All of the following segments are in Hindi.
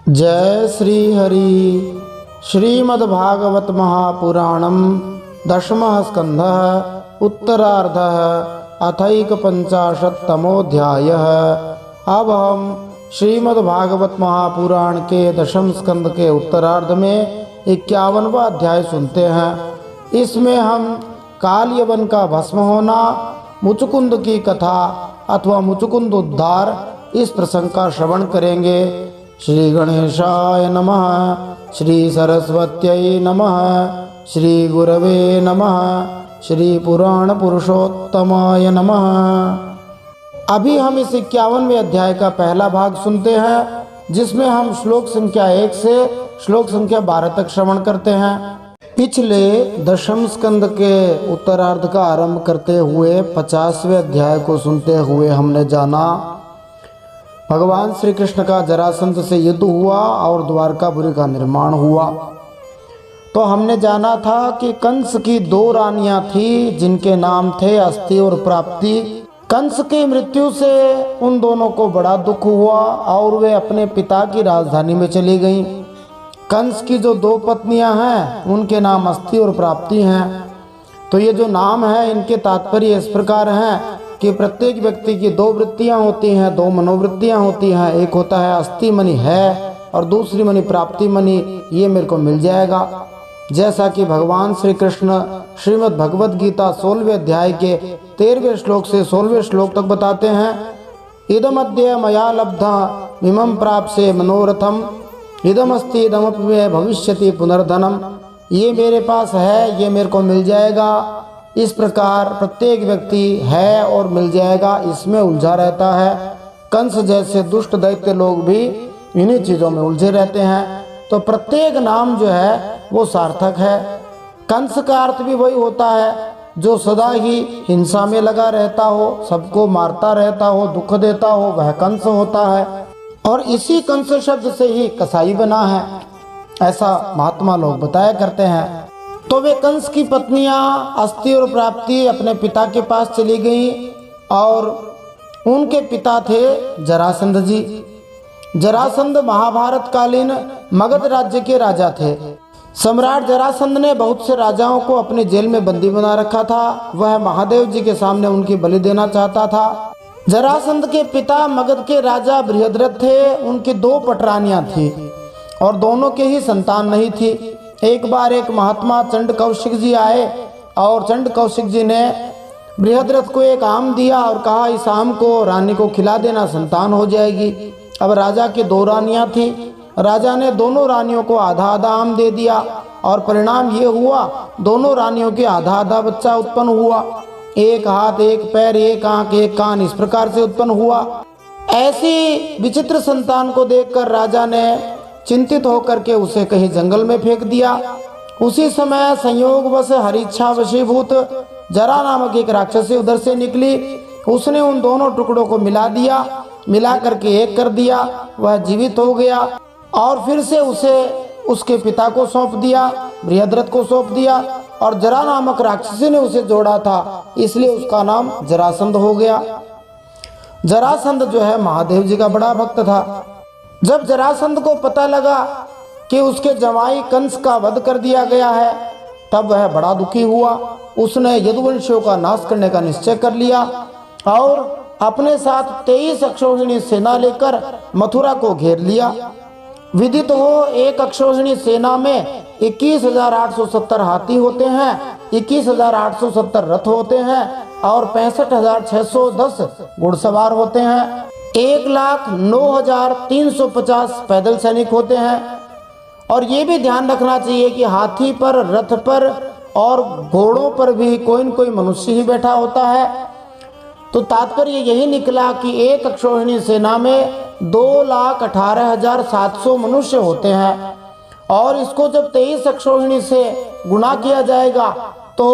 जय श्री हरि। श्रीमद्भागवत महापुराणम दशमः स्कंधः उत्तरार्धः अथैकपञ्चाशत्तमोऽध्यायः। अब हम श्रीमद्भागवत महापुराण के दशम स्कंद के उत्तरार्ध में 51वां अध्याय सुनते हैं। इसमें हम काल यवन का भस्म होना, मुचुकुंद की कथा अथवा मुचुकुंद उद्धार, इस प्रसंग का श्रवण करेंगे। श्री गणेशाय नमः, श्री सरस्वत्यै नमः, श्री गुरवे नमः, श्री पुराण पुरुषोत्तमाय नमः। अभी हम इस 51वें अध्याय का पहला भाग सुनते हैं, जिसमें हम श्लोक संख्या 1 से श्लोक संख्या 12 तक श्रवण करते हैं। पिछले दशम स्कंद के उत्तरार्ध का आरंभ करते हुए 50वें अध्याय को सुनते हुए हमने जाना भगवान श्री कृष्ण का जरासंध से युद्ध हुआ और द्वारकापुरी का निर्माण हुआ। तो हमने जाना था कि कंस की 2 रानियां थी, जिनके नाम थे अस्ति और प्राप्ति। कंस की मृत्यु से उन दोनों को बड़ा दुख हुआ और वे अपने पिता की राजधानी में चली गईं। कंस की जो 2 पत्नियां हैं, उनके नाम अस्ति और प्राप्ति हैं। तो ये जो नाम है, इनके तात्पर्य इस प्रकार हैं कि प्रत्येक व्यक्ति की 2 वृत्तियां होती हैं, 2 मनोवृत्तियां होती हैं। एक होता है अस्ति मणि है और दूसरी मणि प्राप्ति मणि, ये मेरे को मिल जाएगा। जैसा कि भगवान श्री कृष्ण श्रीमद् भगवद गीता 16वें अध्याय के 13वें श्लोक से 16वें श्लोक तक बताते हैं। इदमद्य मया लब्धा इमं प्राप्से मनोरथम इदमस्ति इदमपि मे भविष्यति पुनर्धनम। ये मेरे पास है, ये मेरे को मिल जाएगा। इस प्रकार प्रत्येक व्यक्ति है और मिल जाएगा, इसमें उलझा रहता है। कंस जैसे दुष्ट दैत्य लोग भी इन्हीं चीज़ों में उलझे रहते हैं। तो प्रत्येक नाम जो है वो सार्थक है। कंस का अर्थ भी वही होता है जो सदा ही हिंसा में लगा रहता हो, सबको मारता रहता हो, दुख देता हो, वह कंस होता है। और इसी कंस शब्द से ही कसाई बना है, ऐसा महात्मा लोग बताया करते हैं। तो वे कंस की पत्नियां अस्ति और प्राप्ति अपने पिता के पास चली गई और उनके पिता थे जरासंध जी। जरासंध महाभारत कालीन मगध राज्य के राजा थे। सम्राट जरासंध ने बहुत से राजाओं को अपने जेल में बंदी बना रखा था। वह महादेव जी के सामने उनकी बलि देना चाहता था। जरासंध के पिता मगध के राजा बृहद्रथ थे। उनकी 2 पटरानियां थी और दोनों के ही संतान नहीं थी। एक बार एक महात्मा चंड कौशिक जी आए और चंड कौशिक जी ने बृहद्रथ को एक आम दिया और कहा, इस आम को रानी को खिला देना, संतान हो जाएगी। अब राजा की 2 रानियां थी। राजा ने दोनों रानियों को आधा आधा आम दे दिया और परिणाम ये हुआ, दोनों रानियों के आधा आधा बच्चा उत्पन्न हुआ। एक हाथ, एक पैर, एक आंख, एक कान, इस प्रकार से उत्पन्न हुआ। ऐसी विचित्र संतान को देखकर राजा ने चिंतित होकर के उसे कहीं जंगल में फेंक दिया। उसी समय संयोगवश हरिच्छा वशीभूत जरा नामक एक राक्षसी उधर से निकली। उसने उन दोनों टुकड़ों को मिला दिया, मिला करके एक कर दिया। वह जीवित हो गया और फिर से उसे उसके पिता को सौंप दिया, बृहद्रथ को सौंप दिया। और जरा नामक राक्षसी ने उसे जोड़ा था, इसलिए उसका नाम जरासंध हो गया। जरासंध जो है महादेव जी का बड़ा भक्त था। जब जरासंध को पता लगा कि उसके जवाई कंस का वध कर दिया गया है, तब वह बड़ा दुखी हुआ। उसने यदुवंशियों का नाश करने का निश्चय कर लिया और अपने साथ 23 अक्षौहिणी सेना लेकर मथुरा को घेर लिया। विदित हो, एक अक्षौहिणी सेना में 21,870 हाथी होते हैं, 21,870 रथ होते हैं और 65,610 घुड़सवार होते हैं। 1,09,350 पैदल सैनिक होते हैं। और ये भी ध्यान रखना चाहिए कि हाथी पर, रथ पर और घोड़ों पर भी कोई न कोई मनुष्य ही बैठा होता है। तो तात्पर्य यही निकला कि एक अक्षौहिणी सेना में 2,18,700 मनुष्य होते हैं। और इसको जब 23 अक्षौहिणी से गुणा किया जाएगा तो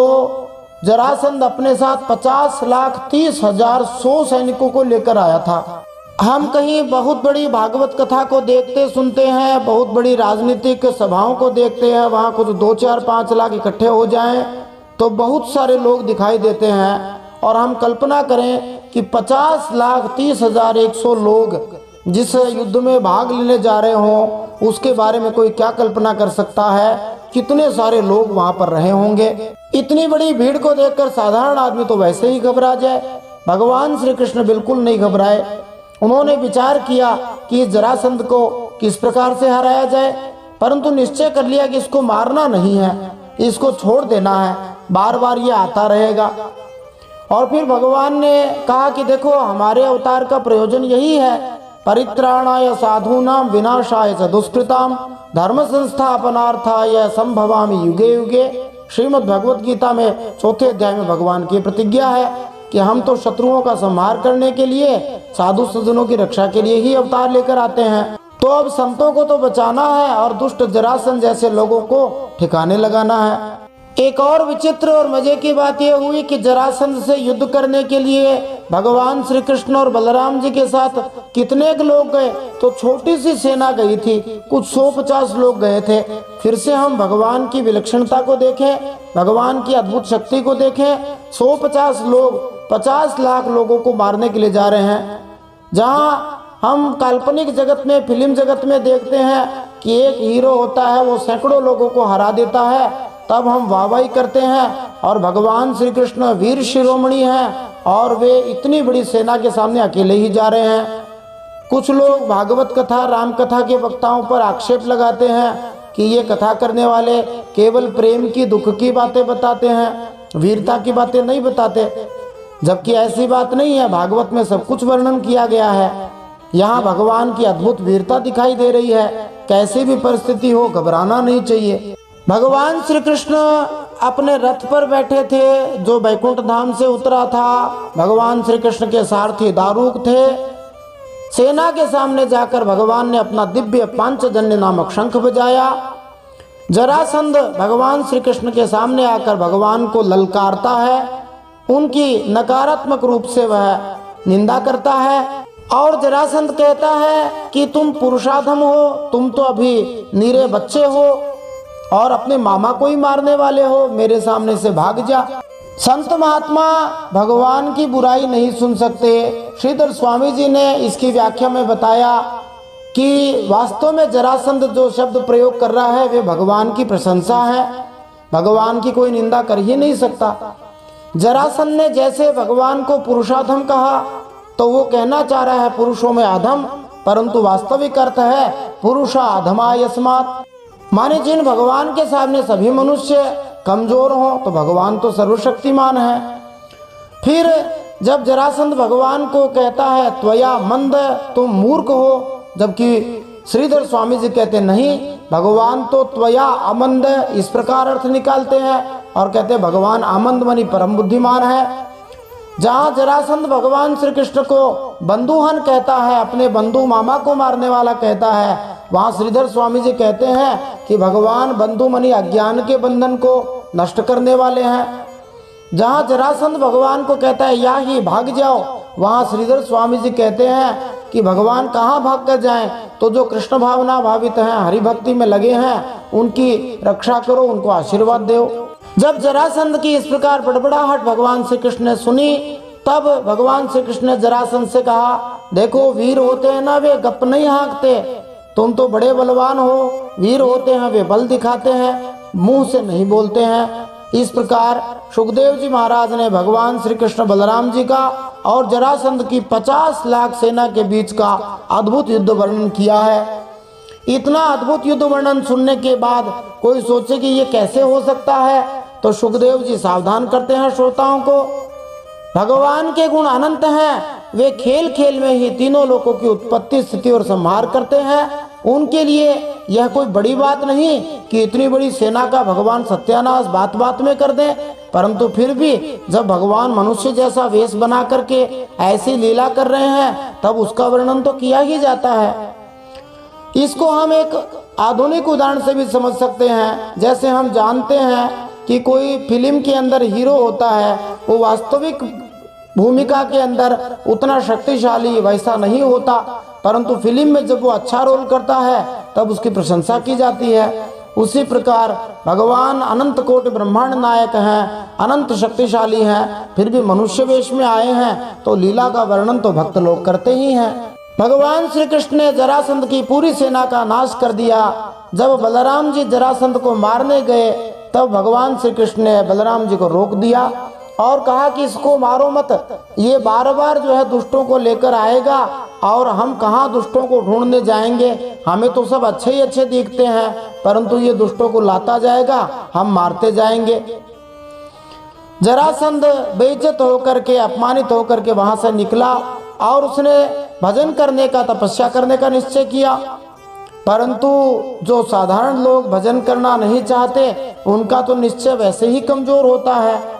जरासंध अपने साथ 50,30,100 सैनिकों को लेकर आया था। हम कहीं बहुत बड़ी भागवत कथा को देखते सुनते हैं, बहुत बड़ी राजनीतिक सभाओं को देखते हैं, वहाँ कुछ 2, 4, 5 लाख इकट्ठे हो जाएं तो बहुत सारे लोग दिखाई देते हैं। और हम कल्पना करें कि 50,30,100 लोग जिस युद्ध में भाग लेने जा रहे हों उसके बारे में कोई क्या कल्पना कर सकता है, कितने सारे लोग वहां पर रहे होंगे। इतनी बड़ी भीड़ को देखकर साधारण आदमी तो वैसे ही घबरा जाए। भगवान श्री कृष्ण बिल्कुल नहीं घबराए। उन्होंने विचार किया कि इस जरासंध को किस प्रकार से हराया जाए, परंतु निश्चय कर लिया कि इसको मारना नहीं है, इसको छोड़ देना है, बार बार ये आता रहेगा। और फिर भगवान ने कहा कि देखो, हमारे अवतार का प्रयोजन यही है, परित्राणाय साधूनां विनाशाय च दुष्कृतां धर्म संस्थापनार्थाय संभवामि युगे युगे। श्रीमद् भगवत गीता में 4 अध्याय में भगवान की प्रतिज्ञा है कि हम तो शत्रुओं का संहार करने के लिए, साधु सज्जनों की रक्षा के लिए ही अवतार लेकर आते हैं। तो अब संतों को तो बचाना है और दुष्ट जरासंध जैसे लोगों को ठिकाने लगाना है। एक और विचित्र और मजे की बात यह हुई कि जरासंध से युद्ध करने के लिए भगवान श्री कृष्ण और बलराम जी के साथ कितने लोग गए, तो छोटी सी सेना गई थी, कुछ 150 लोग गए थे। फिर से हम भगवान की विलक्षणता को देखें, भगवान की अद्भुत शक्ति को देखें। 150 लोग 50 लाख लोगों को मारने के लिए जा रहे हैं। जहाँ हम काल्पनिक जगत में, फिल्म जगत में देखते हैं कि एक हीरो होता है, वो सैकड़ों लोगों को हरा देता है, तब हम वाहवाही करते हैं। और भगवान श्री कृष्ण वीर शिरोमणि हैं और वे इतनी बड़ी सेना के सामने अकेले ही जा रहे हैं। कुछ लोग भागवत कथा, राम कथा के वक्ताओं पर आक्षेप लगाते हैं कि ये कथा करने वाले केवल प्रेम की, दुख की बातें बताते हैं, वीरता की बातें नहीं बताते, जबकि ऐसी बात नहीं है। भागवत में सब कुछ वर्णन किया गया है। यहाँ भगवान की अद्भुत वीरता दिखाई दे रही है। कैसी भी परिस्थिति हो, घबराना नहीं चाहिए। भगवान श्री कृष्ण अपने रथ पर बैठे थे जो बैकुंठ धाम से उतरा था। भगवान श्री कृष्ण के सारथी दारूक थे। सेना के सामने जाकर भगवान ने अपना दिव्य पांचजन्य नामक शंख बजाया। जरासंध भगवान श्री कृष्ण के सामने आकर भगवान को ललकारता है, उनकी नकारात्मक रूप से वह निंदा करता है। और जरासंध कहता है कि तुम पुरुषाधम हो, तुम तो अभी नीरे बच्चे हो और अपने मामा को ही मारने वाले हो, मेरे सामने से भाग जा। संत महात्मा भगवान की बुराई नहीं सुन सकते। श्रीधर स्वामी जी ने इसकी व्याख्या में बताया कि वास्तव में जरासंध जो शब्द प्रयोग कर रहा है वे भगवान की प्रशंसा है, भगवान की कोई निंदा कर ही नहीं सकता। जरासंध ने जैसे भगवान को पुरुषाधम कहा तो वो कहना चाह रहा है पुरुषों में अधम, परंतु वास्तविक अर्थ है पुरुषा अधमा यस्मात्। माने जिन भगवान के सामने सभी मनुष्य कमजोर हों तो भगवान तो सर्वशक्तिमान है। फिर जब जरासंध भगवान को कहता है त्वया मंद, तुम मूर्ख हो, जबकि श्रीधर स्वामी जी कहते नहीं, भगवान तो त्वया अमंद, इस प्रकार अर्थ निकालते हैं और कहते हैं भगवान आमंद मनी परम बुद्धिमान है। जहाँ जरासंध भगवान श्री कृष्ण को बंधुहन कहता है, अपने बंधु मामा को मारने वाला कहता है, वहाँ श्रीधर स्वामी जी कहते हैं कि भगवान बंधु मनी अज्ञान के बंधन को नष्ट करने वाले हैं। जहाँ जरासंध भगवान को कहता है या ही भाग जाओ, वहाँ श्रीधर स्वामी जी कहते हैं कि भगवान कहाँ भाग कर जाएं, तो जो कृष्ण भावना भावित हैं, हरि भक्ति में लगे हैं, उनकी रक्षा करो, उनको आशीर्वाद दो। जब जरासंध की इस प्रकार बड़बड़ाहट भगवान श्री कृष्ण ने सुनी, तब भगवान श्री कृष्ण ने जरासंध से कहा, देखो वीर होते हैं ना वे गप नहीं हाँकते, तुम तो बड़े बलवान हो, वीर होते हैं वे बल दिखाते हैं, मुंह से नहीं बोलते हैं। इस प्रकार सुखदेव जी महाराज ने भगवान श्री कृष्ण बलराम जी का और जरासंध की 50 लाख सेना के बीच का अद्भुत युद्ध वर्णन किया है। इतना अद्भुत युद्ध वर्णन सुनने के बाद कोई सोचे कि ये कैसे हो सकता है, तो सुखदेव जी सावधान करते हैं श्रोताओं को। भगवान के गुण अनंत हैं, वे खेल खेल में ही तीनों लोकों की उत्पत्ति, स्थिति और संहार करते हैं। उनके लिए यह कोई बड़ी बात नहीं कि इतनी बड़ी सेना का भगवान सत्यानाश बात बात में कर दें, परंतु फिर भी जब भगवान मनुष्य जैसा वेश बना करके ऐसी लीला कर रहे हैं तब उसका वर्णन तो किया ही जाता है। इसको हम एक आधुनिक उदाहरण से भी समझ सकते हैं। जैसे हम जानते हैं कि कोई फिल्म के अंदर हीरो होता है, वो वास्तविक भूमिका के अंदर उतना शक्तिशाली वैसा नहीं होता, परंतु फिल्म में जब वो अच्छा रोल करता है तब उसकी प्रशंसा की जाती है। उसी प्रकार भगवान अनंत कोटि ब्रह्मांड नायक हैं, अनंत शक्तिशाली हैं, फिर भी मनुष्य वेश में आए हैं तो लीला का वर्णन तो भक्त लोग करते ही हैं। भगवान श्री कृष्ण ने जरासंध की पूरी सेना का नाश कर दिया। जब बलराम जी जरासंध को मारने गए तब भगवान श्री कृष्ण ने बलराम जी को रोक दिया और कहा कि इसको मारो मत, ये बार बार जो है दुष्टों को लेकर आएगा और हम कहाँ दुष्टों को ढूंढने जाएंगे, हमें तो सब अच्छे ही अच्छे दिखते हैं, परंतु ये दुष्टों को लाता जाएगा, हम मारते जाएंगे। जरासंध बेइज्जत होकर के, अपमानित होकर के वहां से निकला और उसने भजन करने का, तपस्या करने का निश्चय किया। परंतु जो साधारण लोग भजन करना नहीं चाहते उनका तो निश्चय वैसे ही कमजोर होता है।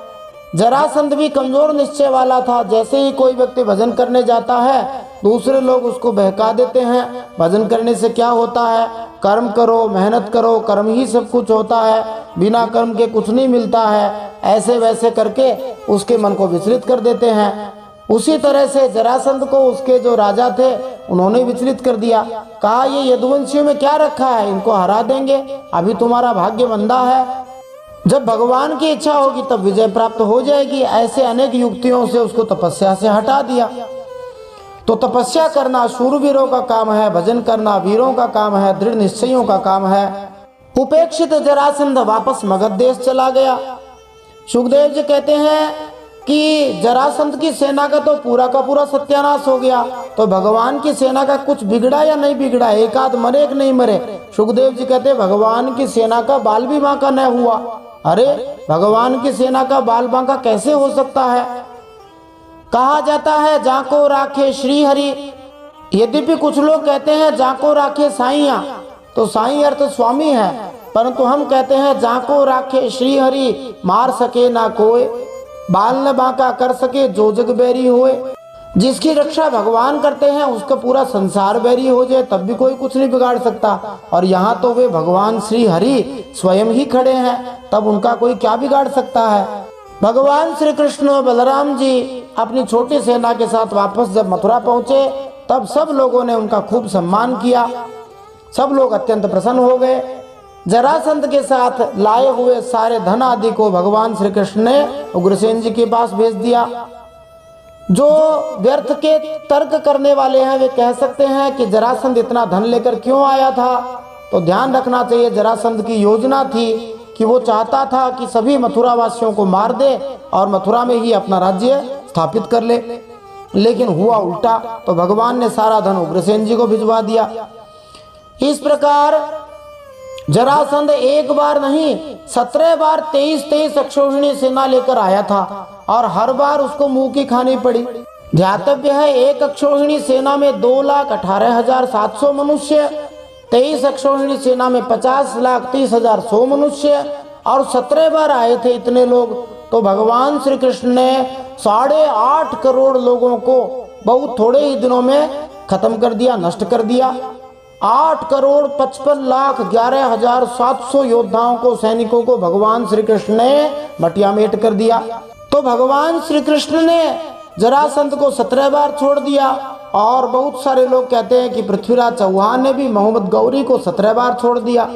जरासंध भी कमजोर निश्चय वाला था। जैसे ही कोई व्यक्ति भजन करने जाता है दूसरे लोग उसको बहका देते हैं, भजन करने से क्या होता है, कर्म करो, मेहनत करो, कर्म ही सब कुछ होता है, बिना कर्म के कुछ नहीं मिलता है, ऐसे वैसे करके उसके मन को विचलित कर देते हैं। उसी तरह से जरासंध को उसके जो राजा थे उन्होंने विचलित कर दिया। कहा ये यदुवंशियों में क्या रखा है, इनको हरा देंगे, अभी तुम्हारा भाग्य मंदा है, जब भगवान की इच्छा होगी तब विजय प्राप्त हो जाएगी। ऐसे अनेक युक्तियों से उसको तपस्या से हटा दिया। तो तपस्या करना शूरवीरों का काम है, भजन करना वीरों का काम है, दृढ़ निश्चयों का काम है। उपेक्षित जरासंध वापस मगध देश चला गया। सुखदेव जी कहते हैं कि जरासंध की सेना का तो पूरा का पूरा सत्यानाश हो गया, तो भगवान की सेना का कुछ बिगड़ा या नहीं बिगड़ा, एक आध मरे कि नहीं मरे। सुखदेव जी कहते हैं भगवान की सेना का बाल भी बांका न हुआ। अरे भगवान की सेना का बाल बांका कैसे हो सकता है। कहा जाता है जाको राखे श्री हरि, यद्यपि कुछ लोग कहते हैं जाको राखे साईया, तो साई अर्थ स्वामी है, परंतु हम कहते हैं जाको राखे श्री हरि, मार सके ना कोई, बाल न बांका कर सके जो जग बैरी होए। जिसकी रक्षा भगवान करते हैं उसका पूरा संसार बैरी हो जाए तब भी कोई कुछ नहीं बिगाड़ सकता। और यहाँ तो वे भगवान श्री हरि स्वयं ही खड़े हैं, तब उनका कोई क्या बिगाड़ सकता है। भगवान श्री कृष्ण बलराम जी अपनी छोटी सेना के साथ वापस जब मथुरा पहुंचे तब सब लोगों ने उनका खूब सम्मान किया, सब लोग अत्यंत प्रसन्न हो गए। जरासंध के साथ लाए हुए सारे धन आदि को भगवान श्री कृष्ण ने उग्रसेन जी के पास भेज दिया। जो व्यर्थ के तर्क करने वाले हैं वे कह सकते हैं कि जरासंध इतना धन लेकर क्यों आया था, तो ध्यान रखना चाहिए जरासंध की योजना थी कि वो चाहता था कि सभी मथुरा वासियों को मार दे और मथुरा में ही अपना राज्य स्थापित कर ले, लेकिन हुआ उल्टा। तो भगवान ने सारा धन उग्रसेन जी को भिजवा दिया। इस प्रकार जरासंध एक बार नहीं 17 बार 23 अक्षौहिणी सेना लेकर आया था और हर बार उसको मुंह की खानी पड़ी। ध्यातव्य है एक अक्षौहिणी सेना में 2,18,700 मनुष्य, 23 अक्षौहिणी सेना में 50,30,100 मनुष्य और 17 बार आए थे इतने लोग। तो भगवान श्री कृष्ण ने 8.5 करोड़ लोगों को बहुत थोड़े ही दिनों में खत्म कर दिया, नष्ट कर दिया। 8,55,11,700 योद्धाओं को, सैनिकों को भगवान श्री कृष्ण ने मटियामेट कर दिया। तो भगवान श्री कृष्ण ने जरासंध को 17 बार छोड़ दिया। और बहुत सारे लोग कहते हैं कि पृथ्वीराज चौहान ने भी मोहम्मद गौरी को 17 बार छोड़ दिया।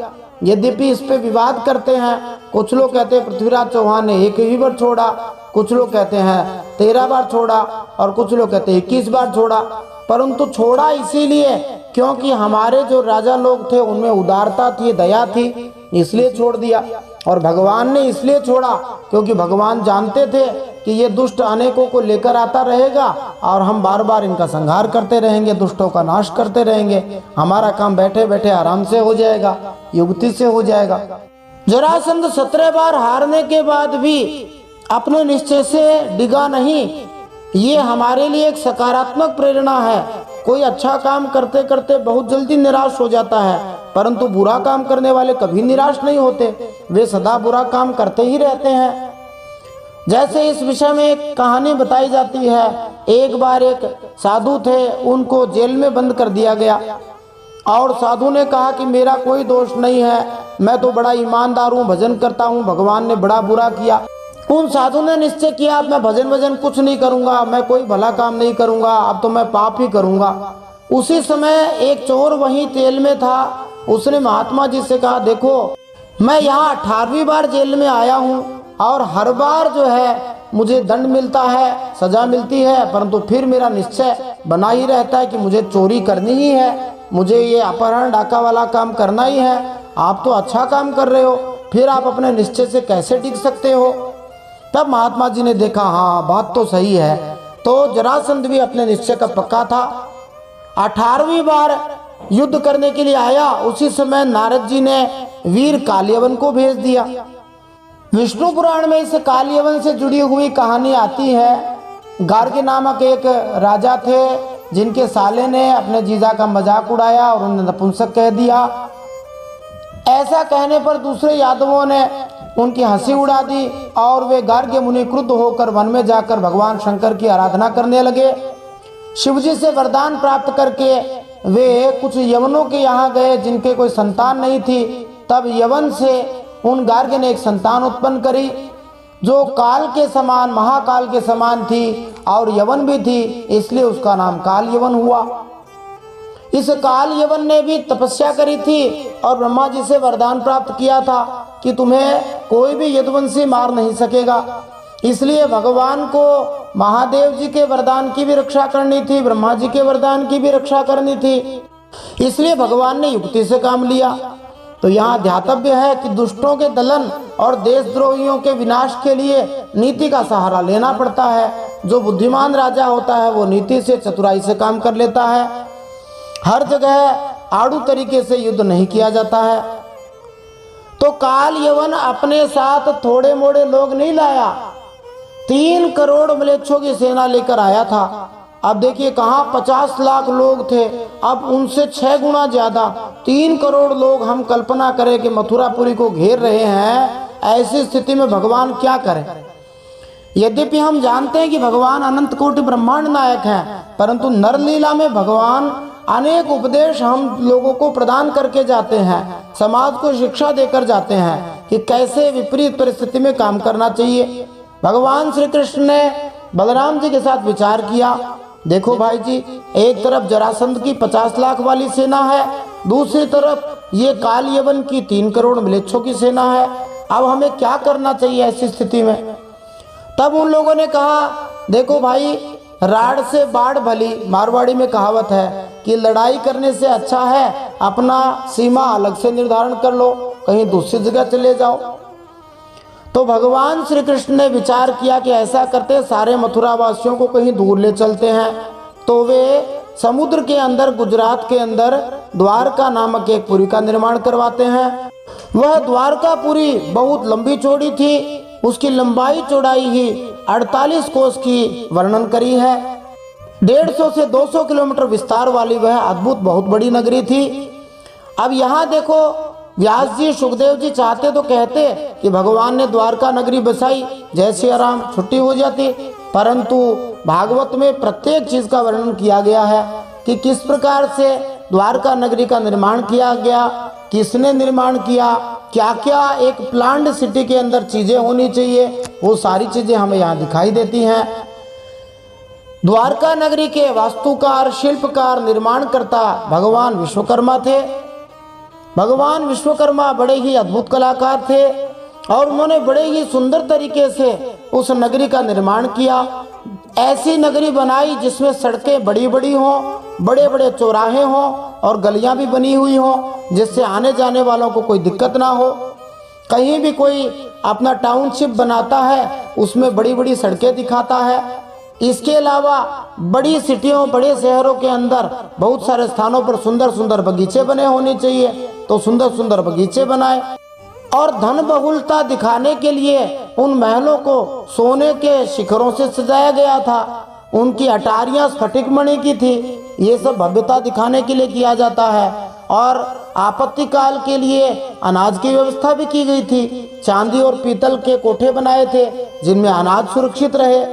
यद्यपि इस पे विवाद करते हैं, कुछ लोग कहते हैं पृथ्वीराज चौहान ने 1 ही बार छोड़ा, कुछ लोग कहते हैं 13 बार छोड़ा और कुछ लोग कहते हैं 21 बार छोड़ा। परंतु छोड़ा इसीलिए क्योंकि हमारे जो राजा लोग थे उनमें उदारता थी, दया थी, इसलिए छोड़ दिया। और भगवान ने इसलिए छोड़ा क्योंकि भगवान जानते थे कि ये दुष्ट अनेकों को लेकर आता रहेगा और हम बार बार इनका संहार करते रहेंगे, दुष्टों का नाश करते रहेंगे, हमारा काम बैठे बैठे आराम से हो जाएगा, युक्ति से हो जाएगा। जरासंध 17 बार हारने के बाद भी अपने निश्चय से डिगा नहीं। ये हमारे लिए एक सकारात्मक प्रेरणा है। कोई अच्छा काम करते करते बहुत जल्दी निराश हो जाता है, परंतु बुरा काम करने वाले कभी निराश नहीं होते, वे सदा बुरा काम करते ही रहते हैं। जैसे इस विषय में एक कहानी बताई जाती है। एक बार एक साधु थे, उनको जेल में बंद कर दिया गया और साधु ने कहा कि मेरा कोई दोष नहीं है, मैं तो बड़ा ईमानदार हूँ, भजन करता हूँ, भगवान ने बड़ा बुरा किया। उन साधु ने निश्चय किया अब मैं भजन कुछ नहीं करूंगा, मैं कोई भला काम नहीं करूंगा, अब तो मैं पाप ही करूंगा। उसी समय एक चोर वहीं जेल में था। उसने महात्मा जी से कहा देखो मैं यहाँ 18वीं बार जेल में आया हूँ और हर बार जो है मुझे दंड मिलता है, सजा मिलती है, परंतु फिर मेरा निश्चय बना ही रहता है कि मुझे चोरी करनी ही है, मुझे ये अपहरण डाका वाला काम करना ही है। आप तो अच्छा काम कर रहे हो, फिर आप अपने निश्चय से कैसे टिक सकते हो? तब महात्मा जी ने देखा, हाँ बात तो सही है। तो जरासंध भी अपने निश्चय का पक्का था। 18वीं बार युद्ध करने के लिए आया। उसी समय नारद जी ने वीर कालयवन को भेज दिया। विष्णु पुराण में इस कालयवन से जुड़ी हुई कहानी आती है। गार्ग्य नामक एक राजा थे जिनके साले ने अपने जीजा का मजाक उड़ाया और उन्हें नपुंसक कह दिया। ऐसा कहने पर दूसरे यादवों ने उनकी हंसी उड़ा दी और वे गार्ग्य मुनि क्रुद्ध होकर वन में जाकर भगवान शंकर की आराधना करने लगे। शिवजी से वरदान प्राप्त करके वे कुछ यवनों के यहाँ गए जिनके कोई संतान नहीं थी। तब यवन से उन गार्ग्य ने एक संतान उत्पन्न करी जो काल के समान, महाकाल के समान थी और यवन भी थी, इसलिए उसका नाम काल यवन हुआ। इस काल यवन ने भी तपस्या करी थी और ब्रह्मा जी से वरदान प्राप्त किया था कि तुम्हें कोई भी यदुवंशी मार नहीं सकेगा। इसलिए भगवान को महादेव जी के वरदान की भी रक्षा करनी थी, ब्रह्मा जी के वरदान की भी रक्षा करनी थी, इसलिए भगवान ने युक्ति से काम लिया। तो यहाँ ध्यातव्य है कि दुष्टों के दलन और देशद्रोहियों के विनाश के लिए नीति का सहारा लेना पड़ता है। जो बुद्धिमान राजा होता है वो नीति से, चतुराई से काम कर लेता है। हर जगह आड़ू तरीके से युद्ध नहीं किया जाता है। तो काल यवन अपने साथ थोड़े मोड़े लोग नहीं लाया, 3 करोड़ म्लेच्छों की सेना लेकर आया था। अब देखिए कहाँ 50 लाख लोग थे, अब उनसे 6 गुना ज्यादा 3 करोड़ लोग हम कल्पना करें कि मथुरापुरी को घेर रहे हैं। ऐसी स्थिति में भगवान क्या करें? यद्यपि हम जानते हैं कि भगवान अनंत कोटि ब्रह्मांड नायक हैं, परंतु नरलीला में भगवान अनेक उपदेश हम लोगों को प्रदान करके जाते हैं, समाज को शिक्षा देकर जाते हैं कि कैसे विपरीत परिस्थिति में काम करना चाहिए। भगवान श्री कृष्ण ने बलराम जी के साथ विचार किया। देखो भाई जी, एक तरफ जरासंध की 50 लाख वाली सेना है, दूसरी तरफ ये काल यवन की 3 करोड़ म्लेच्छों की सेना है। अब हमें क्या करना चाहिए ऐसी स्थिति में? तब उन लोगों ने कहा, देखो भाई, राड़ से बाढ़ भली, मारवाड़ी में कहावत है कि लड़ाई करने से अच्छा है अपना सीमा अलग से निर्धारण कर लो, कहीं दूसरी जगह चले जाओ। तो भगवान श्री कृष्ण ने विचार किया कि ऐसा करते सारे मथुरा वासियों को कहीं दूर ले चलते हैं। तो वे समुद्र के अंदर, गुजरात के अंदर द्वारका नामक एक पुरी का निर्माण करवाते हैं। वह द्वारकापुरी बहुत लंबी चौड़ी थी, उसकी लंबाई चौड़ाई ही 48 कोस की वर्णन करी है। 150 से 200 किलोमीटर विस्तार वाली वह अद्भुत बहुत बड़ी नगरी थी। अब यहाँ देखो, व्यास जी, सुखदेव जी चाहते तो कहते कि भगवान ने द्वारका नगरी बसाई, जय श्री राम, छुट्टी हो जाती, परंतु भागवत में प्रत्येक चीज का वर्णन किया गया है कि किस प्रकार से द्वारका नगरी का निर्माण किया गया, किसने निर्माण किया, क्या क्या एक प्लान्ड सिटी के अंदर चीजें होनी चाहिए, वो सारी चीजें हमें यहाँ दिखाई देती हैं। द्वारका नगरी के वास्तुकार, शिल्पकार, निर्माणकर्ता भगवान विश्वकर्मा थे। भगवान विश्वकर्मा बड़े ही अद्भुत कलाकार थे और उन्होंने बड़े ही सुंदर तरीके से उस नगरी का निर्माण किया। ऐसी नगरी बनाई जिसमें सड़कें बड़ी बड़ी हों, बड़े बड़े चौराहे हों और गलियां भी बनी हुई हों, जिससे आने जाने वालों को कोई दिक्कत ना हो। कहीं भी कोई अपना टाउनशिप बनाता है उसमें बड़ी बड़ी सड़कें दिखाता है। इसके अलावा बड़ी सिटियों, बड़े शहरों के अंदर बहुत सारे स्थानों पर सुंदर सुंदर बगीचे बने होने चाहिए, तो सुंदर सुंदर बगीचे बनाए। और धन बहुलता दिखाने के लिए उन महलों को सोने के शिखरों से सजाया गया था। उनकी अटारियां स्फटिक मणि की थी। ये सब भव्यता दिखाने के लिए किया जाता है। और आपत्ति काल के लिए अनाज की व्यवस्था भी की गई थी। चांदी और पीतल के कोठे बनाए थे जिनमें अनाज सुरक्षित रहे।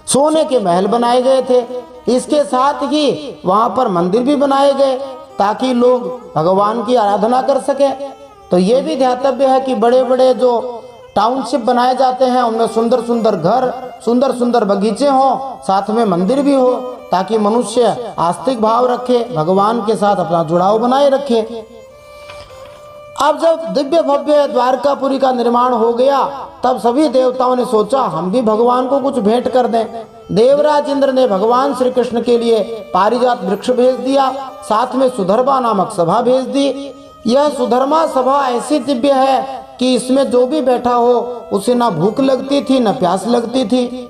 सोने के महल बनाए गए थे। इसके साथ ही वहां पर मंदिर भी बनाए गए ताकि लोग भगवान की आराधना कर सके। तो ये भी ध्यातव्य है कि बड़े बड़े जो टाउनशिप बनाए जाते हैं उनमें सुंदर सुंदर घर, सुंदर सुंदर बगीचे हों, साथ में मंदिर भी हो, ताकि मनुष्य आस्तिक भाव रखे, भगवान के साथ अपना जुड़ाव बनाए रखे। अब जब दिव्य भव्य द्वारकापुरी का निर्माण हो गया, तब सभी देवताओं ने सोचा हम भी भगवान को कुछ भेंट कर दें। देवराज इंद्र ने भगवान श्री कृष्ण के लिए पारिजात वृक्ष भेज दिया, साथ में सुधर्मा नामक सभा भेज दी। यह सुधर्मा सभा ऐसी दिव्य है कि इसमें जो भी बैठा हो उसे ना भूख लगती थी न प्यास लगती थी।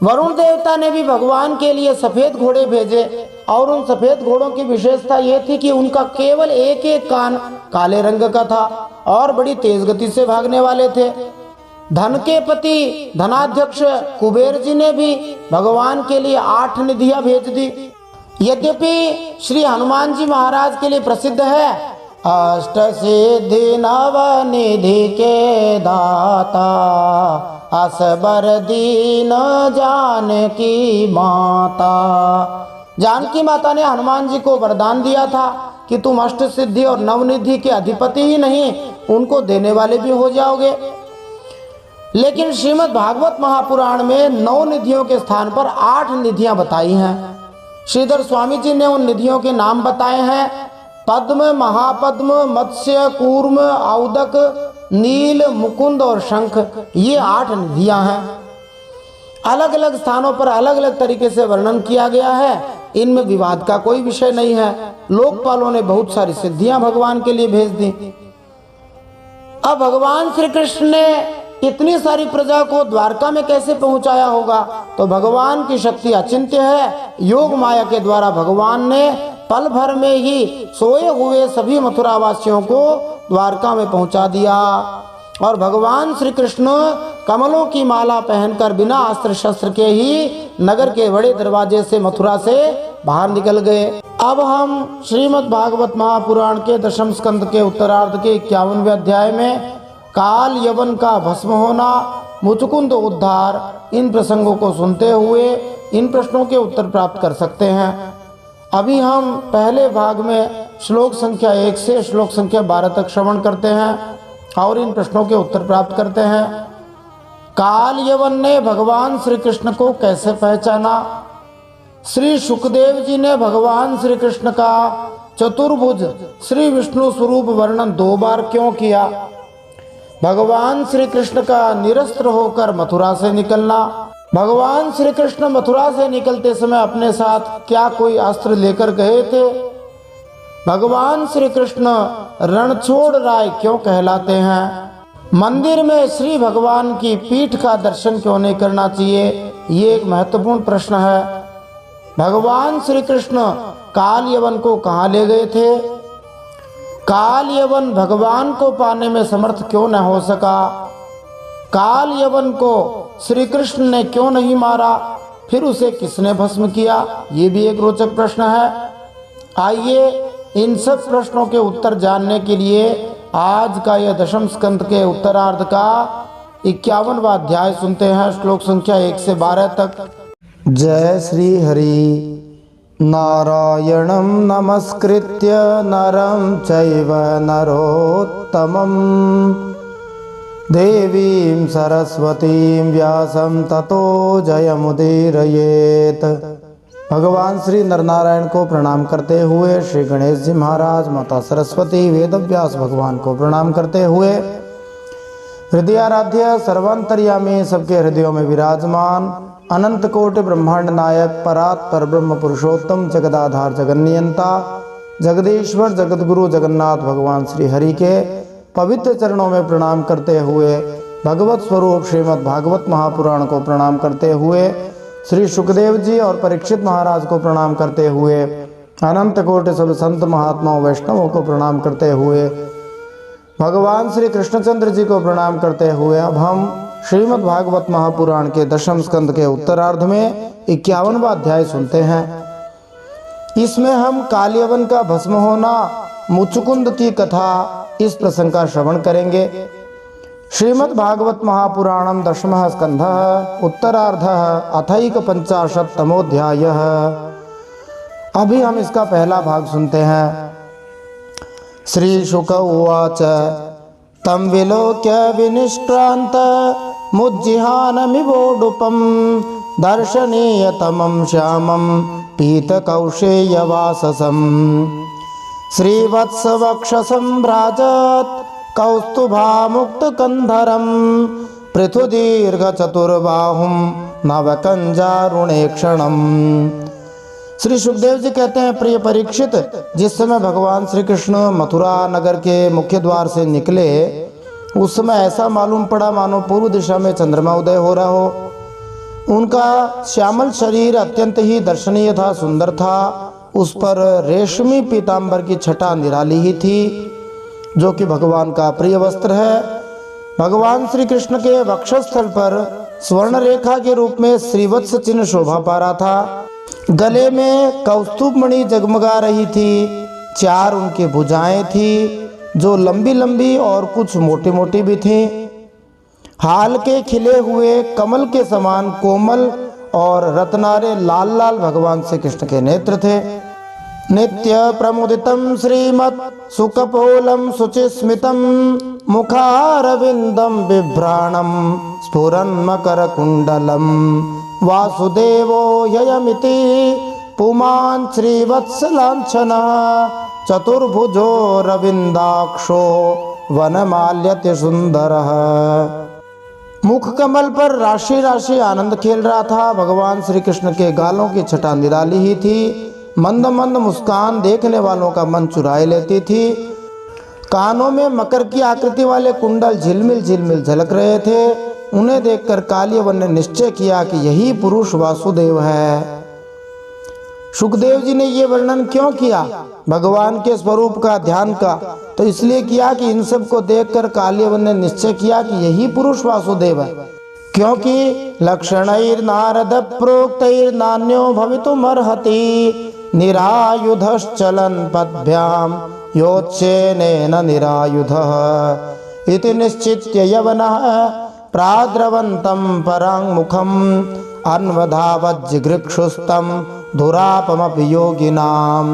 वरुण देवता ने भी भगवान के लिए सफेद घोड़े भेजे और उन सफेद घोड़ों की विशेषता यह थी कि उनका केवल एक एक कान काले रंग का था और बड़ी तेज गति से भागने वाले थे। धन के पति धनाध्यक्ष कुबेर जी ने भी भगवान के लिए 8 निधियां भेज दी। यद्यपि श्री हनुमान जी महाराज के लिए प्रसिद्ध है अष्ट सिद्धि नव निधि के दाता, असबर दीन जानकी माता। जानकी माता ने हनुमान जी को वरदान दिया था कि तुम अष्ट सिद्धि और नवनिधि के अधिपति ही नहीं, उनको देने वाले भी हो जाओगे। लेकिन श्रीमद् भागवत महापुराण में 9 निधियों के स्थान पर 8 निधियां बताई हैं। श्रीधर स्वामी जी ने उन निधियों के नाम बताए हैं पद्म, महापद्म, मत्स्य, कूर्म, औदक, नील, मुकुंद और शंख। ये 8 निधियां हैं। अलग अलग स्थानों पर अलग अलग तरीके से वर्णन किया गया है। इनमें विवाद का कोई विषय नहीं है। लोकपालों ने बहुत सारी सिद्धियां भगवान के लिए भेज दी। अब भगवान श्री कृष्ण ने इतनी सारी प्रजा को द्वारका में कैसे पहुंचाया होगा? तो भगवान की शक्ति अचिंत्य है। योग माया के द्वारा भगवान ने पल भर में ही सोए हुए सभी मथुरावासियों को द्वारका में पहुंचा दिया। और भगवान श्री कृष्ण कमलों की माला पहनकर बिना अस्त्र शस्त्र के ही नगर के बड़े दरवाजे से मथुरा से बाहर निकल गए। अब हम श्रीमद् भागवत महापुराण के 10वें स्कंद के उत्तरार्ध के 51वें अध्याय में काल यवन का भस्म होना, मुचुकुंद उद्धार, इन प्रसंगों को सुनते हुए इन प्रश्नों के उत्तर प्राप्त कर सकते हैं। अभी हम पहले भाग में श्लोक संख्या 1 से श्लोक संख्या 12 तक श्रवण करते हैं और इन प्रश्नों के उत्तर प्राप्त करते हैं। काल यवन ने भगवान श्री कृष्ण को कैसे पहचाना? श्री सुखदेव जी ने भगवान श्री कृष्ण का चतुर्भुज श्री विष्णु स्वरूप वर्णन 2 बार क्यों किया? भगवान श्री कृष्ण का निरस्त्र होकर मथुरा से निकलना, भगवान श्री कृष्ण मथुरा से निकलते समय अपने साथ क्या कोई अस्त्र लेकर गए थे? भगवान श्री कृष्ण रणछोड़ राय क्यों कहलाते हैं? मंदिर में श्री भगवान की पीठ का दर्शन क्यों नहीं करना चाहिए? ये एक महत्वपूर्ण प्रश्न है। भगवान श्री कृष्ण काल यवन को कहाँ ले गए थे? काल यवन भगवान को पाने में समर्थ क्यों न हो सका? काल यवन को श्री कृष्ण ने क्यों नहीं मारा? फिर उसे किसने भस्म किया? ये भी एक रोचक प्रश्न है। आइए इन सब प्रश्नों के उत्तर जानने के लिए आज का यह 10वें स्कंद के उत्तरार्ध का 51वां अध्याय सुनते हैं, श्लोक संख्या 1 से 12 तक। जय श्री हरि। नारायणं नमस्कृत्य नरं चैव नरोत्तमं देवीं सरस्वतीं व्यासं ततो जयमुदीरयेत्। भगवान श्री नरनारायण को प्रणाम करते हुए, श्री गणेश जी महाराज, माता सरस्वती, वेदव्यास भगवान को प्रणाम करते हुए, हृदयाराध्य सर्वांतर्यामी सबके हृदयों में विराजमान अनंत कोटि ब्रह्मांड नायक परात् परब्रह्म पुरुषोत्तम जगदाधार जगन्नियंता जगदीश्वर जगतगुरु जगन्नाथ भगवान श्री हरि के पवित्र चरणों में प्रणाम करते हुए, भगवत स्वरूप श्रीमद् भागवत महापुराण को प्रणाम करते हुए, श्री सुखदेव जी और परीक्षित महाराज को प्रणाम करते हुए, अनंत कोटि सब संत महात्माओं वैष्णवों को प्रणाम करते हुए, भगवान श्री कृष्णचंद्र जी को प्रणाम करते हुए अब हम श्रीमद् भागवत महापुराण के 10वें स्कंद के उत्तरार्ध में 51वां अध्याय सुनते हैं। इसमें हम कालयवन का भस्म होना, मुचुकुंद की कथा, इस प्रसंग का श्रवण करेंगे। श्रीमद् भागवत महापुराणम 10वां स्कंध उत्तरार्ध अथैक 50तमोऽध्याय। अभी हम इसका पहला भाग सुनते हैं। श्री शुक उवाच तम विलोक्य विनिष्क्रांत मुज्जिहानमिवोडुपम दर्शनीयतमं श्यामं पीतकौशेयवाससं श्रीवत्स वक्षसम्भ्राजत् कौस्तुभामुक्तकन्धरं पृथुदीर्घचतुर्बाहुं नवकञ्जारुणेक्षणम्। श्री सुखदेव जी कहते हैं, प्रिय परीक्षित, जिस समय भगवान श्री कृष्ण मथुरा नगर के मुख्य द्वार से निकले उस समय ऐसा मालूम पड़ा मानो पूर्व दिशा में चंद्रमा उदय हो रहा हो। उनका श्यामल शरीर अत्यंत ही दर्शनीय था, सुंदर था। उस पर रेशमी पीतांबर की छटा निराली ही थी, जो कि भगवान का प्रिय वस्त्र है। भगवान श्री कृष्ण के वक्षस्थल पर स्वर्ण रेखा के रूप में श्रीवत्स चिन्ह शोभा पा रहा था। गले में कौस्तुभ मणि जगमगा रही थी। 4 उनकी भुजाएं थी, जो लंबी लंबी और कुछ मोटी मोटी भी थीं। हाल के खिले हुए कमल के समान कोमल और रत्नारे लाल लाल भगवान श्री कृष्ण के नेत्र थे। नित्य प्रमुदितं श्रीमत् सुकपोलं शुचिस्मितं मुखारविंदं बिभ्राणं स्फुरन्मकरकुण्डलं वासुदेवो ययमिति पुमान् श्रीवत्सलाञ्छनः चतुर्भुजो रविंदाक्षो वनमाल्यति सुंदरः। मुख कमल पर राशि राशि आनंद खेल रहा था। भगवान श्री कृष्ण के गालों की छटा निराली ही थी। मंद मंद मुस्कान देखने वालों का मन चुराए लेती थी। कानों में मकर की आकृति वाले कुंडल झिलमिल झिलमिल झलक रहे थे। उन्हें देखकर कालियवन ने निश्चय किया कि यही पुरुष वासुदेव है। सुखदेव जी ने ये वर्णन क्यों किया भगवान के स्वरूप का, ध्यान का? तो इसलिए किया कि इन सब को देखकर कालियवन ने निश्चय किया कि यही पुरुष वासुदेव है, क्योंकि लक्षणैर नारद प्रोक्तैर नान्यो भवितुमर्हति निरायुधश्चलन पद्भ्याम योच्चेनेन निरायुधः इति निश्चित्य यवनः प्राद्रवन्तं पराङ्मुखम् अन्वधावज्जिघृक्षुस्तं धुरापमपि योगिनाम।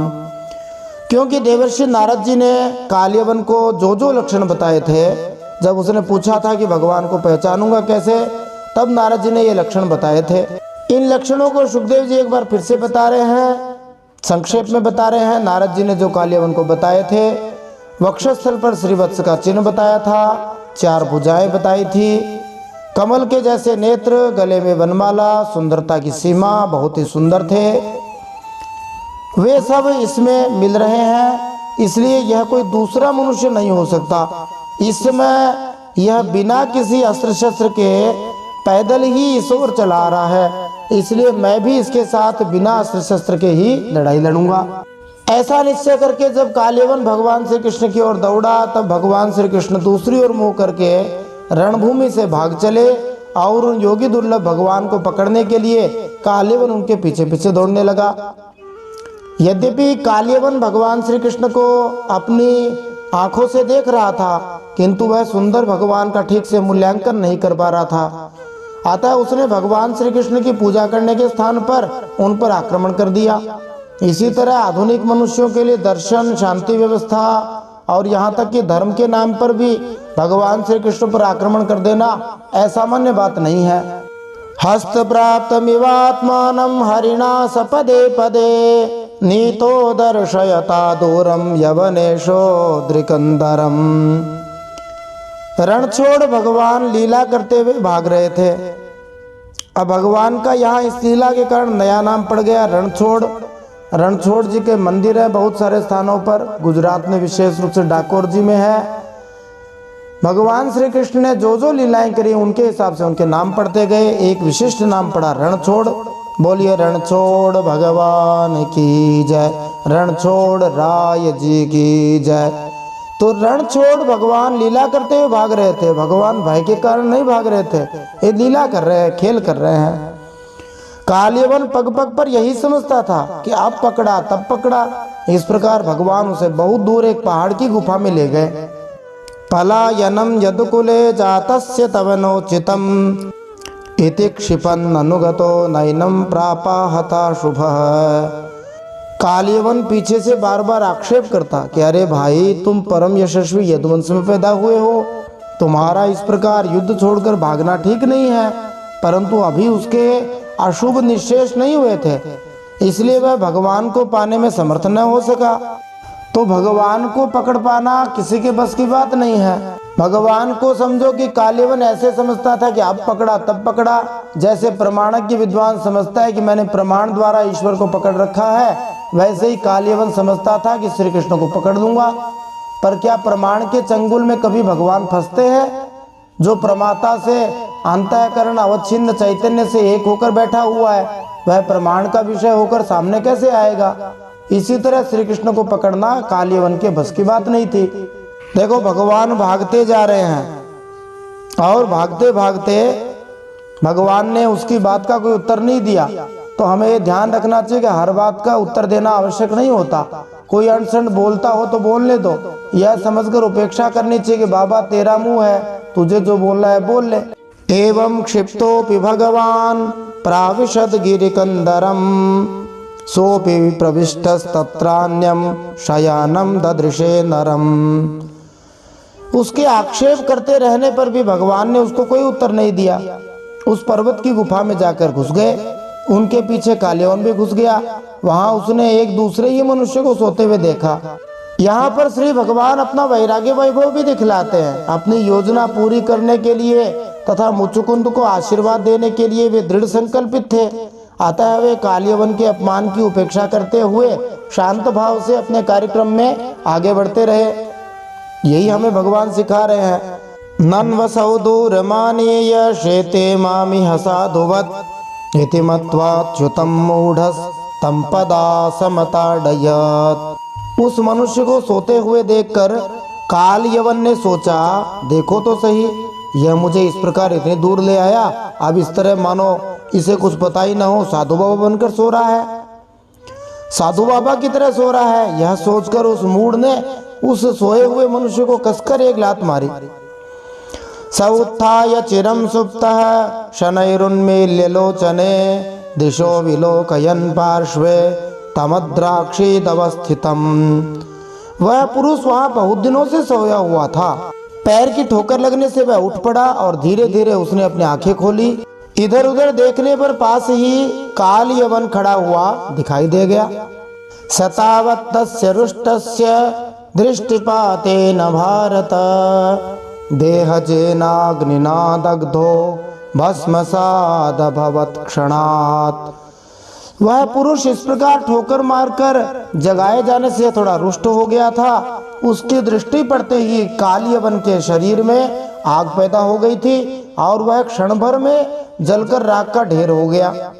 क्योंकि देवर्षि नारद जी ने कालियवन को जो जो लक्षण बताए थे, जब उसने पूछा था कि भगवान को पहचानूंगा कैसे, तब नारद जी ने ये लक्षण बताए थे। इन लक्षणों को सुखदेव जी एक बार फिर से बता रहे हैं, संक्षेप में बता रहे हैं। नारद जी ने जो कालियवन को बताए थे, वक्षस्थल पर श्रीवत्स का चिन्ह बताया था, 4 भुजाएं बताई थी, कमल के जैसे नेत्र, गले में वनमाला, सुंदरता की सीमा, बहुत ही सुंदर थे। वे सब इसमें मिल रहे हैं, इसलिए यह कोई दूसरा मनुष्य नहीं हो सकता। इस समय यह बिना किसी अस्त्र शस्त्र के पैदल ही इस ओर चला रहा है, इसलिए मैं भी इसके साथ बिना अस्त्र शस्त्र के ही लड़ाई लड़ूंगा। ऐसा निश्चय करके जब कालियवन भगवान श्री कृष्ण की ओर दौड़ा, तब भगवान श्री कृष्ण दूसरी ओर मुंह करके रणभूमि से भाग चले और उन योगी दुर्लभ भगवान को पकड़ने के लिए कालियवन उनके पीछे पीछे दौड़ने लगा। यद्यपि कालियवन भगवान श्री कृष्ण को अपनी आंखों से देख रहा था, किंतु वह सुंदर भगवान का ठीक से मूल्यांकन नहीं कर पा रहा था। अतः उसने भगवान श्री कृष्ण की पूजा करने के स्थान पर उन पर आक्रमण कर दिया। इसी तरह आधुनिक मनुष्यों के लिए दर्शन, शांति व्यवस्था और यहाँ तक कि धर्म के नाम पर भी भगवान श्री कृष्ण पर आक्रमण कर देना असामान्य बात नहीं है। हस्त प्राप्त मिवात्मानं हरिणा सपदे पदे नीतो दर्शयता दूरम यवनेशो द्रिकंदरम। रण छोड़ भगवान लीला करते हुए भाग रहे थे। अब भगवान का यहाँ इस लीला के कारण नया नाम पड़ गया रणछोड़। रणछोड़ जी के मंदिर है बहुत सारे स्थानों पर, गुजरात में विशेष रूप से डाकोर जी में है। भगवान श्री कृष्ण ने जो जो लीलाएं करी उनके हिसाब से उनके नाम पढ़ते गए। एक विशिष्ट नाम पड़ा रणछोड़। बोलिए रणछोड़ भगवान की जय, रणछोड़ राय जी की जय। तो रणछोड़ भगवान लीला करते हुए भाग रहे थे। भगवान भय के कारण नहीं भाग रहे थे, ये लीला कर रहे हैं, खेल कर रहे हैं। कालियवन पग पग पर यही समझता था कि अब पकड़ा तब पकड़ा। इस प्रकार भगवान उसे बहुत दूर एक पहाड़ की गुफा में ले गए। पलायनम यदुकुले जातस्य तवनोचितम इति क्षिपन् अनुगतो नैनम प्रापा हता शुभः। कालियवन पीछे से बार बार आक्षेप करता कि अरे भाई, तुम परम यशस्वी यदुवंश में पैदा हुए हो, तुम्हारा इस प्रकार युद्ध छोड़कर भागना ठीक नहीं है। परंतु अभी उसके अशुभ निश्चेष नहीं हुए थे, इसलिए वह भगवान को पाने में समर्थ न हो सका। तो भगवान को पकड़ पाना किसी के बस की बात नहीं है। भगवान को समझो कि कालियवन ऐसे समझता था कि अब पकड़ा तब पकड़ा, जैसे प्रमाणज्ञ विद्वान समझता है कि मैंने प्रमाण द्वारा ईश्वर को पकड़ रखा है, वैसे ही कालियवन समझता था कि श्री कृष्ण को पकड़ लूंगा। पर क्या प्रमाण के चंगुल में कभी भगवान फंसते हैं? जो प्रमाता से अंतःकरण अवच्छिन्न चैतन्य से एक होकर बैठा हुआ है, वह प्रमाण का विषय होकर सामने कैसे आएगा? इसी तरह श्री कृष्ण को पकड़ना कालियवन के बस की बात नहीं थी। देखो, भगवान भागते जा रहे हैं और भागते भागते भगवान ने उसकी बात का कोई उत्तर नहीं दिया। तो हमें ये ध्यान रखना चाहिए कि हर बात का उत्तर देना आवश्यक नहीं होता। कोई अनशन बोलता हो तो बोलने दो, यह समझकर उपेक्षा करनी चाहिए कि बाबा तेरा मुंह है, तुझे जो बोलना है बोल ले। एवं क्षिप्तोपि भगवान प्राविशद गिरिकंदरम सोपि प्रविष्टस्तत्रान्यम शयानम ददृशे नरम। उसके आक्षेप करते रहने पर भी भगवान ने उसको कोई उत्तर नहीं दिया। उस पर्वत की गुफा में जाकर घुस गए, उनके पीछे कालियवन भी घुस गया। वहां उसने एक दूसरे ही मनुष्य को सोते हुए देखा। यहाँ पर श्री भगवान अपना वैराग्य वैभव भी दिखलाते हैं। अपनी योजना पूरी करने के लिए तथा मुचुकुंद को आशीर्वाद देने के लिए वे दृढ़ संकल्पित थे। अतः वे कालियवन के अपमान की उपेक्षा करते हुए शांत भाव से अपने कार्यक्रम में आगे बढ़ते रहे। यही हमें भगवान सिखा रहे हैं। नन्वसौ दूरमानेय शेते मामि हसाधुवत् इति मत्वाच्युतं मूढ़स् तं पदा समताडयत्। उस मनुष्य को सोते हुए देखकर कालियवन ने सोचा, देखो तो सही, यह मुझे इस प्रकार इतनी दूर ले आया, अब इस तरह मानो इसे कुछ पता ही ना हो, साधु बाबा बनकर सो रहा है, साधु बाबा की तरह सो रहा है। यह सोचकर उस मूढ़ ने उस सोए हुए मनुष्य को कसकर एक लात मारी। स उत्थाय चिरं सुप्तः शनैरुन्मील्य लोचने दिशो विलोकयन् पार्श्वे तमद्राक्षीदवस्थितम्। वह पुरुष वहां बहुत दिनों से सोया हुआ था। पैर की ठोकर लगने से वह उठ पड़ा और धीरे धीरे उसने अपनी आंखें खोली। इधर उधर देखने पर पास ही कालियवन खड़ा हुआ दिखाई दे गया। सतावत् तस्य रुष्टस्य दृष्टिपातेन भारत देहजेनाग्निना दग्धो भस्मसाद भवत् क्षणात्। वह पुरुष इस प्रकार ठोकर मारकर जगाए जाने से थोड़ा रुष्ट हो गया था। उसकी दृष्टि पड़ते ही कालियवन के शरीर में आग पैदा हो गई थी और वह क्षण भर में जलकर राख का ढेर हो गया।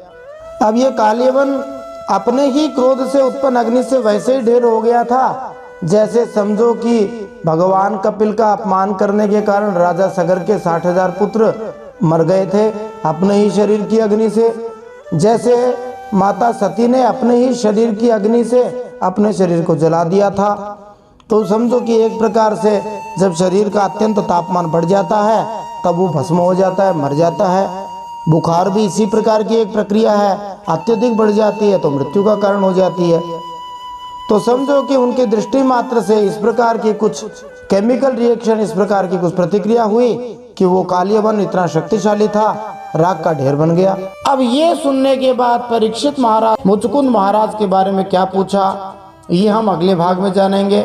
अब ये कालियवन अपने ही क्रोध से उत्पन्न अग्नि से वैसे ही ढेर हो गया था, जैसे समझो कि भगवान कपिल का अपमान करने के कारण राजा सगर के 60,000 पुत्र मर गए थे अपने ही शरीर की अग्नि से। जैसे माता सती ने अपने ही शरीर की अग्नि से अपने शरीर को जला दिया था। तो समझो कि एक प्रकार से जब शरीर का अत्यंत तापमान बढ़ जाता है तब वो भस्म हो जाता है, मर जाता है। बुखार भी इसी प्रकार की एक प्रक्रिया है, अत्यधिक बढ़ जाती है तो मृत्यु का कारण हो जाती है। तो समझो कि उनकी दृष्टि मात्र से इस प्रकार की कुछ केमिकल रिएक्शन, इस प्रकार की कुछ प्रतिक्रिया हुई कि वो कालियवन इतना शक्तिशाली था, राख का ढेर बन गया। अब ये सुनने के बाद परीक्षित महाराज मुचुकुंद महाराज के बारे में क्या पूछा, ये हम अगले भाग में जानेंगे।